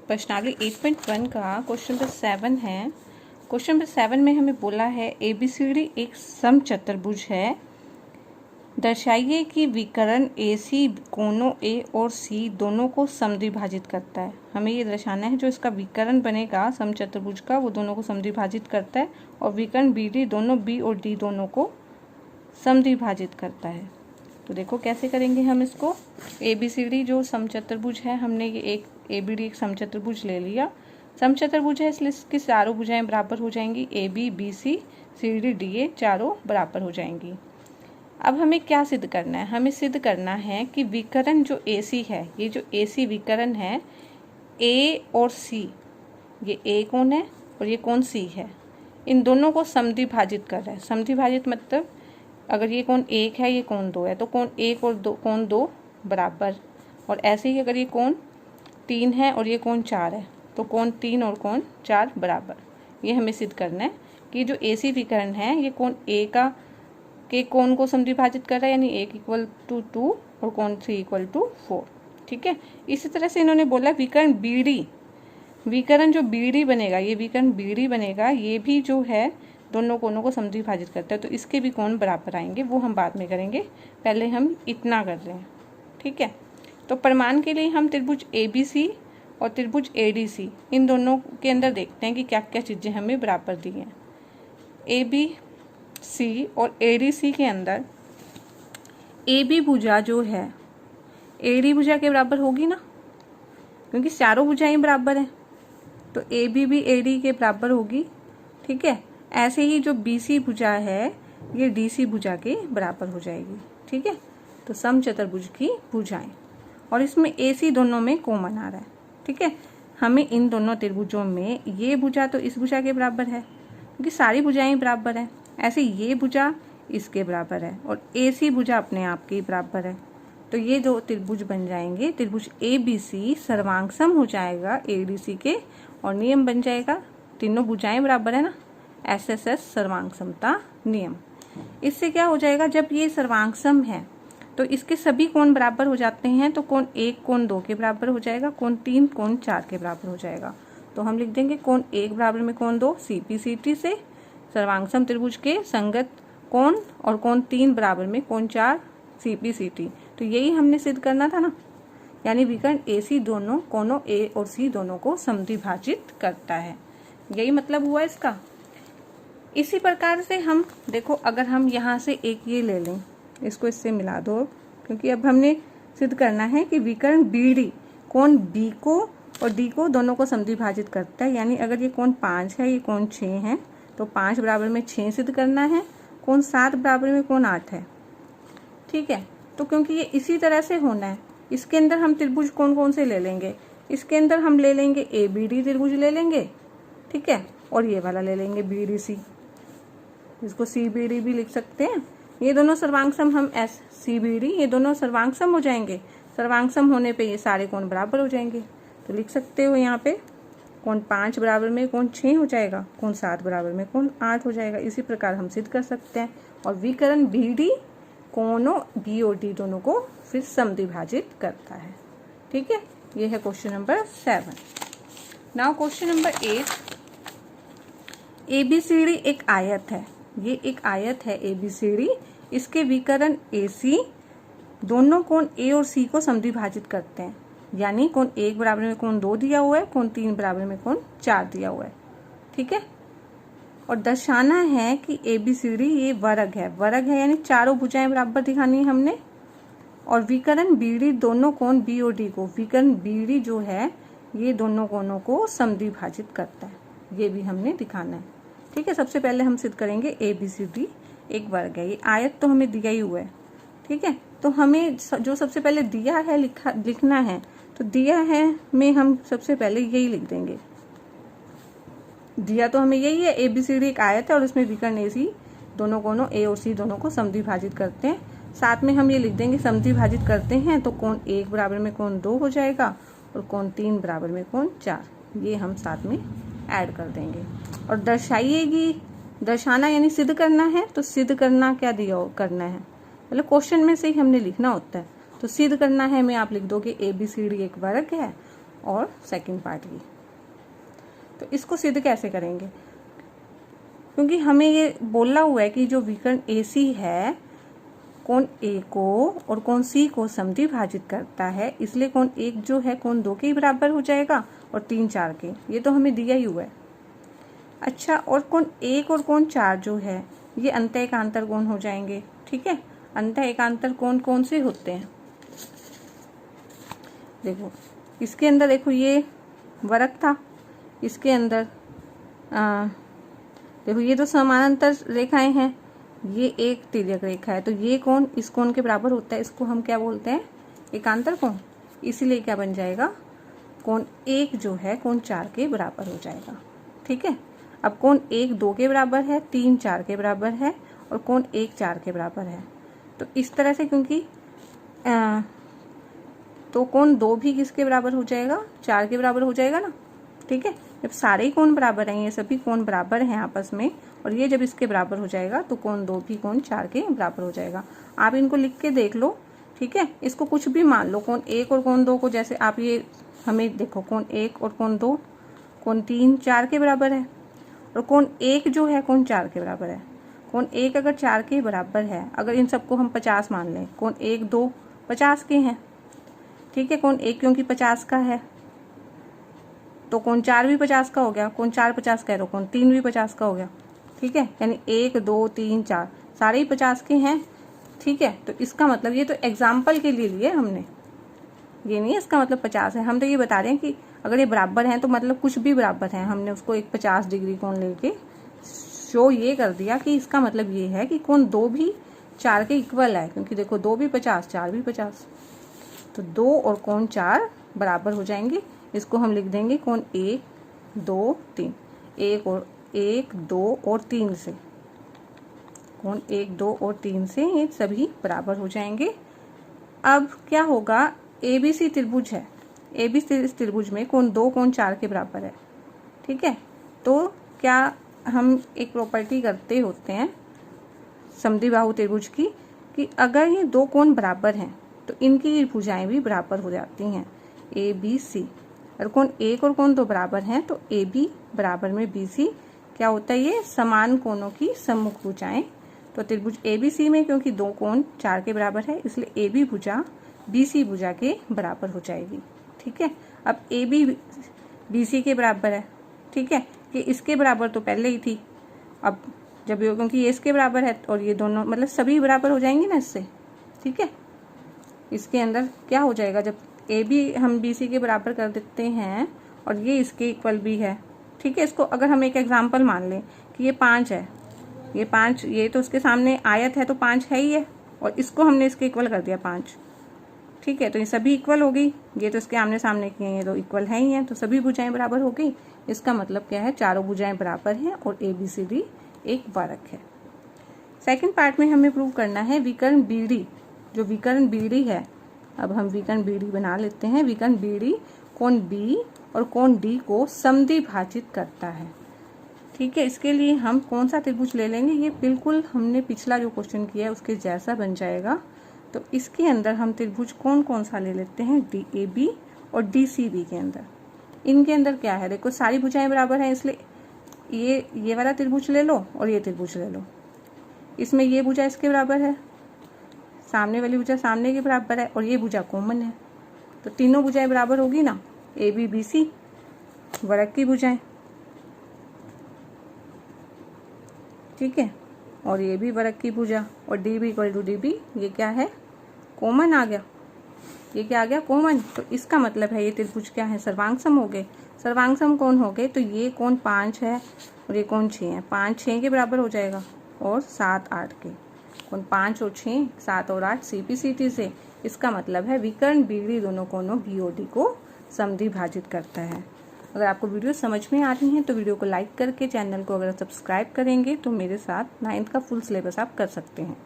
प्रश्नावली 8.1 का question number 7 है। क्वेश्चन नंबर 7 में हमें बोला है ABCD एक समचतुर्भुज है। दर्शाइए कि विकर्ण AC कोनों A और C दोनों को समद्विभाजित करता है। हमें ये दर्शाना है जो इसका विकर्ण बनेगा समचतुर्भुज का वो दोनों को समद्विभाजित करता है और विकर्ण BD दोनों B और D दोनों को समद्विभाजित करता है। तो देखो कैसे करेंगे हम इसको। ABCD जो समचतुर्भुज है, हमने ये एक ABD एक समचतुर्भुज ले लिया। समचतुर्भुज है इसलिए इसकी चारों भुजाएं बराबर हो जाएंगी। AB BC CD DA चारों बराबर हो जाएंगी। अब हमें क्या सिद्ध करना है? हमें सिद्ध करना है कि विकर्ण जो AC है, ये जो AC विकर्ण है A और C, ये A कोण है और ये कोण C है, इन दोनों को समद्विभाजित कर रहा है। समद्विभाजित मतलब अगर ये कोण 1 है, ये कोण 2 है, तो कोण 1 और कोण 2 बराबर। और ऐसे ही अगर ये कोण 3 है और ये कोण 4 है, तो कोण 3 और कोण 4 बराबर। ये हमें सिद्ध करना है कि जो AC विकर्ण है ये कोण A के कोण को समद्विभाजित कर रहा है, यानी 1 = 2 और कोण 3 = 4। ठीक है। इसी तरह से इन्होंने बोला विकर्ण BD, विकर्ण जो BD बनेगा, ये विकर्ण BD बनेगा, ये भी जो है दोनों कोणों को समद्विभाजित करता है, तो इसके भी कोण बराबर आएंगे। वो हम बाद में करेंगे, पहले हम इतना कर रहे हैं। ठीक है। तो प्रमाण के लिए हम त्रिभुज ABC और त्रिभुज ADC इन दोनों के अंदर देखते हैं कि क्या क्या चीज़ें हमें बराबर दी हैं। ABC और ADC के अंदर AB भुजा जो है AD भुजा के बराबर होगी ना, क्योंकि चारों भुजाएं बराबर हैं, तो AB भी AD के बराबर होगी। ठीक है। ऐसे ही जो BC भुजा है ये DC भुजा के बराबर हो जाएगी। ठीक है। तो समचतुर्भुज की भुजाएं, और इसमें AC दोनों में कॉमन आ रहा है। ठीक है। हमें इन दोनों त्रिभुजों में ये भुजा तो इस भुजा के बराबर है, क्योंकि सारी भुजाएं बराबर हैं। ऐसे ये भुजा इसके बराबर है और AC भुजा अपने आप के बराबर है, तो ये दो त्रिभुज बन जाएंगे। त्रिभुज ABC सर्वांग हो जाएगा ADC के, और नियम बन जाएगा, तीनों भुजाएं बराबर है ना, SSS सर्वांग समता नियम। इससे क्या हो जाएगा, जब ये सर्वांग सम है तो इसके सभी कोण बराबर हो जाते हैं, तो कोण 1 कोण 2 के बराबर हो जाएगा, कोण 3 कोण 4 के बराबर हो जाएगा। तो हम लिख देंगे कोण 1 बराबर में कोण 2 CPCT से सर्वांग सम त्रिभुज के संगत कोण, और कोण 3 बराबर में कोण 4 CPCT। तो यही हमने सिद्ध करना था ना, यानी विकर्ण AC दोनों कोणों A और C दोनों को समद्विभाजित करता है। यही मतलब हुआ इसका। इसी प्रकार से हम देखो, अगर हम यहाँ से एक ये ले लें, इसको इससे मिला दो, क्योंकि अब हमने सिद्ध करना है कि विकर्ण BD कोण B को और D को दोनों को समद्विभाजित करता है। यानी अगर ये कोण 5 है, ये कोण 6 है, तो 5 बराबर में 6 सिद्ध करना है। कोण 7 बराबर में कोण 8 है। ठीक है। तो क्योंकि ये इसी तरह से होना है, इसके अंदर हम त्रिभुज कौन कौन से ले लेंगे, इसके अंदर हम ले लेंगे ABD त्रिभुज ले लेंगे। ठीक है। और ये वाला ले लेंगे BDC, इसको CBD भी लिख सकते हैं। ये दोनों सर्वांग सम हम SCBD, ये दोनों सर्वांग सम हो जाएंगे। सर्वांग सम होने पे ये सारे कोण बराबर हो जाएंगे। तो लिख सकते हो यहाँ पे कोण 5 बराबर में कोण 6 हो जाएगा, कोण 7 बराबर में कोण 8 हो जाएगा। इसी प्रकार हम सिद्ध कर सकते हैं। और विकर्ण BD कोणों B और D दोनों को फिर समद्विभाजित करता है। ठीक है। ये है question number 7। Now question number 8। ABCD एक आयत है, ये एक आयत है ABCD। इसके विकर्ण AC दोनों कोण A और C को समद्विभाजित करते हैं, यानी कोण 1 बराबर में कोण 2 दिया हुआ है, कोण 3 बराबर में कोण 4 दिया हुआ है। ठीक है। और दर्शाना है कि ABCD ये वर्ग है, वर्ग है यानी चारों भुजाएं बराबर दिखानी है हमने। और विकर्ण BD दोनों कोण B और D को, विकर्ण BD जो है ये दोनों कोणों को समद्विभाजित करता है, ये भी हमने दिखाना है। ठीक है। सबसे पहले हम सिद्ध करेंगे ABCD एक वर्ग है। ये आयत तो हमें दिया ही हुआ है। ठीक है। तो हमें जो सबसे पहले दिया है लिखना है, तो दिया है में हम सबसे पहले यही लिख देंगे। दिया तो हमें यही है, ABCD एक आयत है और उसमें विकर्ण AC दोनों कोणों A और C दोनों को समद्विभाजित करते हैं। साथ में हम ये लिख देंगे समद्विभाजित करते हैं, तो कोण 1 बराबर में कोण 2 हो जाएगा और कोण 3 बराबर में कोण 4, ये हम साथ में ऐड कर देंगे। और दर्शाइएगी, दर्शाना यानी सिद्ध करना है, तो सिद्ध करना क्या दिया करना है, मतलब क्वेश्चन में से ही हमने लिखना होता है। तो सिद्ध करना है में आप लिख दोगे ABCD एक वर्ग है और सेकंड पार्ट की। तो इसको सिद्ध कैसे करेंगे, क्योंकि हमें ये बोला हुआ है कि जो विकर्ण AC है कोण A को और कोण C को समद्विभाजित करता है, इसलिए कोण 1 जो है कोण 2 के बराबर हो जाएगा और 3 4 के, ये तो हमें दिया ही हुआ है। अच्छा, और कोण 1 और कोण 4 जो है ये अंतः एकांतर कोण हो जाएंगे। ठीक है, अंतः एकांतर कोण कौन से होते हैं, देखो इसके अंदर देखो ये वरक था, इसके अंदर देखो ये तो समानांतर रेखाएं हैं, ये एक तिर्यक रेखा है, तो ये कोण इस कोण के बराबर होता है, इसको हम क्या बोलते हैं, एकांतर कोण। इसीलिए क्या बन जाएगा, कोण 1 जो है कोण 4 के बराबर हो जाएगा। ठीक है, अब कोण 1 2 के बराबर है, 3 4 के बराबर है और कोण 1 4 के बराबर है। तो इस तरह से क्योंकि तो कोण 2 भी किसके बराबर हो जाएगा, 4 के बराबर हो जाएगा ना। ठीक है, जब सारे ही कोण बराबर हैं, ये सभी कोण बराबर हैं आपस में, और ये जब इसके बराबर हो जाएगा तो कोण 2 भी कोण 4 के बराबर हो जाएगा। आप इनको लिख के देख लो। ठीक है, इसको कुछ भी मान लो, कोण 1 और कोण 2 को, जैसे आप ये हमें देखो कोण 1 और कोण 2, कोण 3 4 के बराबर है और कोण 1 जो है कोण 4 के बराबर है। कोण 1 अगर 4 के बराबर है, अगर इन सबको हम 50 मान लें, कोण 1 2 50 के हैं। ठीक है, कोण 1 क्योंकि 50 का है तो कोण 4 भी 50 का हो गया, कोण 4 50 कह रहे हो, कोण 3 भी 50 का हो गया। ठीक है, यानी 1 2 3 4 सारे ही 50 के हैं। ठीक है, तो इसका मतलब ये तो एग्जाम्पल के लिए लिए हमने, ये नहीं है इसका मतलब 50 है। हम तो ये बता रहे हैं कि अगर ये बराबर हैं तो मतलब कुछ भी बराबर है, हमने उसको एक 50 डिग्री कोण लेके शो ये कर दिया कि इसका मतलब ये है कि कोण 2 भी 4 के इक्वल है, क्योंकि देखो 2 भी 50 4 भी 50, तो 2 और कोण 4 बराबर हो जाएंगे। इसको हम लिख देंगे कोण 1 2 3, 1 2 और 3 से, कोण 1 2 और 3 से ये सभी बराबर हो जाएंगे। अब क्या होगा, ABC त्रिभुज है, ABC त्रिभुज में कोण 2 कोण 4 के बराबर है। ठीक है, तो क्या हम एक प्रॉपर्टी करते होते हैं समद्विबाहु त्रिभुज की, कि अगर ये 2 कोण बराबर हैं तो इनकी भुजाएं भी बराबर हो जाती हैं, ABC। और कोण 1 और कोण 2 बराबर हैं तो AB बराबर में BC क्या होता है, ये समान कोणों की सम्मुख भुजाएं। तो त्रिभुज ABC में क्योंकि 2 कोण 4 के बराबर है, इसलिए AB भुजा BC भुजा के बराबर हो जाएगी। ठीक है, अब AB BC के बराबर है। ठीक है, कि इसके बराबर तो पहले ही थी, अब जब ये क्योंकि ये इसके बराबर है और ये दोनों मतलब सभी बराबर हो जाएंगे ना इससे। ठीक है, इसके अंदर क्या हो जाएगा, जब AB हम BC के बराबर कर देते हैं और ये इसके इक्वल भी है। ठीक है, इसको अगर हम एक एग्जांपल मान लें कि ये 5 है, ये 5, ये तो उसके सामने आयत है तो 5 है ही है, और इसको हमने इसके इक्वल कर दिया 5। ठीक है, तो ये सभी इक्वल हो गई, ये तो इसके आमने सामने किए हैं तो इक्वल है ही है, तो सभी भुजाएं बराबर हो गई। इसका मतलब क्या है, चारों भुजाएं बराबर हैं और ABCD एक वरक है। सेकंड पार्ट में हमें प्रूव करना है विकर्ण BD, जो विकर्ण BD है। अब हम विकर्ण BD बना लेते हैं। विकर्ण BD कोण B और कोण D को समद्विभाजित करता है। ठीक है, इसके लिए हम कौन सा त्रिभुज ले लेंगे, ये बिल्कुल हमने पिछला जो क्वेश्चन किया है उसके जैसा बन जाएगा। तो इसके अंदर हम त्रिभुज कौन कौन सा ले लेते हैं, DAB और DCB के अंदर। इनके अंदर क्या है, देखो सारी भुजाएं बराबर हैं, इसलिए ये वाला त्रिभुज ले लो और ये त्रिभुज ले लो। इसमें ये भुजा इसके बराबर है, सामने वाली भुजा सामने के बराबर है और ये भुजा कॉमन है, तो तीनों भुजाएं बराबर होगी ना, AB BC वरक की भुजाएं। ठीक है, और ये भी वरक की भुजा, और DB इक्वल टू DB, ये क्या है, कॉमन आ गया, ये क्या आ गया, कॉमन। तो इसका मतलब है ये त्रिभुज क्या है, सर्वांग हो गए। सर्वांग कोण हो गए, तो ये कोण 5 है और ये कोण 6 है, 5 6 के बराबर हो जाएगा और 7 8 के, कोण 5 और 6 7 और 8 CPCT से। इसका मतलब है विकर्ण BD दोनों कोणों BOD को समद्विभाजित करता है। अगर आपको वीडियो समझ में आ रही है तो वीडियो को लाइक करके चैनल को अगर सब्सक्राइब करेंगे तो मेरे साथ 9th का फुल सिलेबस आप कर सकते हैं।